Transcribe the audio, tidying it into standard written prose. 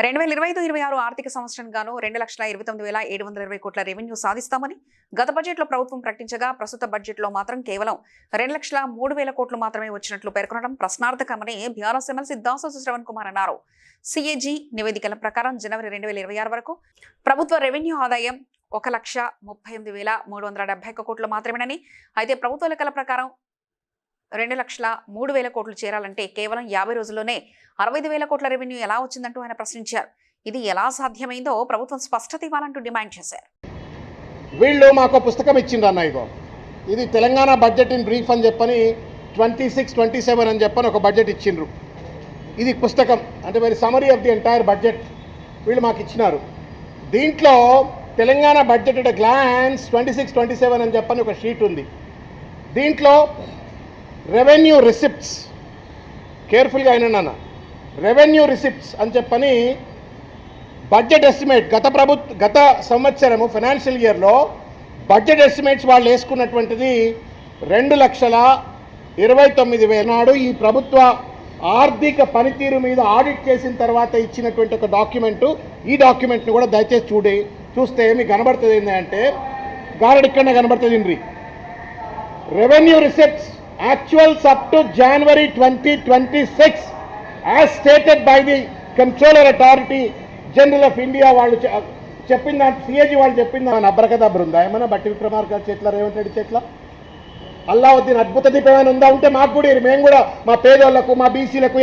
2025-26 ఆర్థిక సంవత్సరం గాను 2,29,720 కోట్ల రెవెన్యూ సాధిస్తామని గత బడ్జెట్లో ప్రభుత్వం ప్రకటించగా ప్రస్తుత బడ్జెట్లో మాత్రం కేవలం 2,03,000 కోట్లు మాత్రమే వచ్చినట్లు పేర్కొనడం ప్రశ్నార్థకమని బీఆర్ఎస్ ఎమ్మెల్సీ దాసోజు శ్రవణ్ కుమార్ అన్నారు. సిఏజీ నివేదికల ప్రకారం జనవరి 2026 వరకు ప్రభుత్వ రెవెన్యూ ఆదాయం 1,38,371 కోట్లు మాత్రమేనని, అయితే ప్రభుత్వ లెక్కల ప్రకారం 2,03,000 కోట్లు చేరాలంటే కేవలం 50 రోజుల్లోనే 65,000 కోట్ల రెవెన్యూ ఎలా వచ్చిందంటూ ఆయన ప్రశ్నించారు. ఇది ఎలా సాధ్యమైందో ప్రభుత్వం స్పష్టత ఇవ్వాలంటూ డిమాండ్ చేశారు. వీళ్ళు మాకు పుస్తకం ఇచ్చిండ్రు అన్న, ఇది తెలంగాణ బడ్జెట్ ఇన్ బ్రీఫ్ అని చెప్పని 26-27 అని చెప్పని ఒక బడ్జెట్ ఇచ్చిండ్రు. ఇది పుస్తకం అంటే మరి summary of the entire budget వీళ్ళు మాకు ఇచ్చినారు. దీంట్లో తెలంగాణ బడ్జెట్ అట్ గ్లాన్స్ 26-27 అని చెప్పని ఒక షీట్ ఉంది. దీంట్లో రెవెన్యూ రిసిప్ట్స్ కేర్ఫుల్గా అయినా రెవెన్యూ రిసిప్ట్స్ అని చెప్పని బడ్జెట్ ఎస్టిమేట్ గత సంవత్సరము ఫైనాన్షియల్ ఇయర్లో బడ్జెట్ ఎస్టిమేట్స్ వాళ్ళు వేసుకున్నటువంటిది 2,29,000 నాడు ఈ ప్రభుత్వ ఆర్థిక పనితీరు మీద ఆడిట్ చేసిన తర్వాత ఇచ్చినటువంటి ఒక డాక్యుమెంటు. ఈ డాక్యుమెంట్ని కూడా దయచేసి చూస్తే మీకు కనబడుతుంది ఏంటంటే గారడిక్కడనే కనబడుతుంది. Revenue receipts actuals up to January 2026 as stated by the Comptroller Authority General of India. వాళ్ళు చెప్పింది సిఏజీ వాళ్ళు చెప్పింది అబ్రకదబ్ర ఉందా ఏమన్నా బట్టి విక్రమార్క చేట్ల రేవంత్ రెడ్డి చేట్ల అల్లావుద్దీన్ అద్భుత దీపం ఏమైనా ఉందా ఉంటే మాకు కూడా మేము కూడా మా పేదోళ్లకు మా బీసీలకు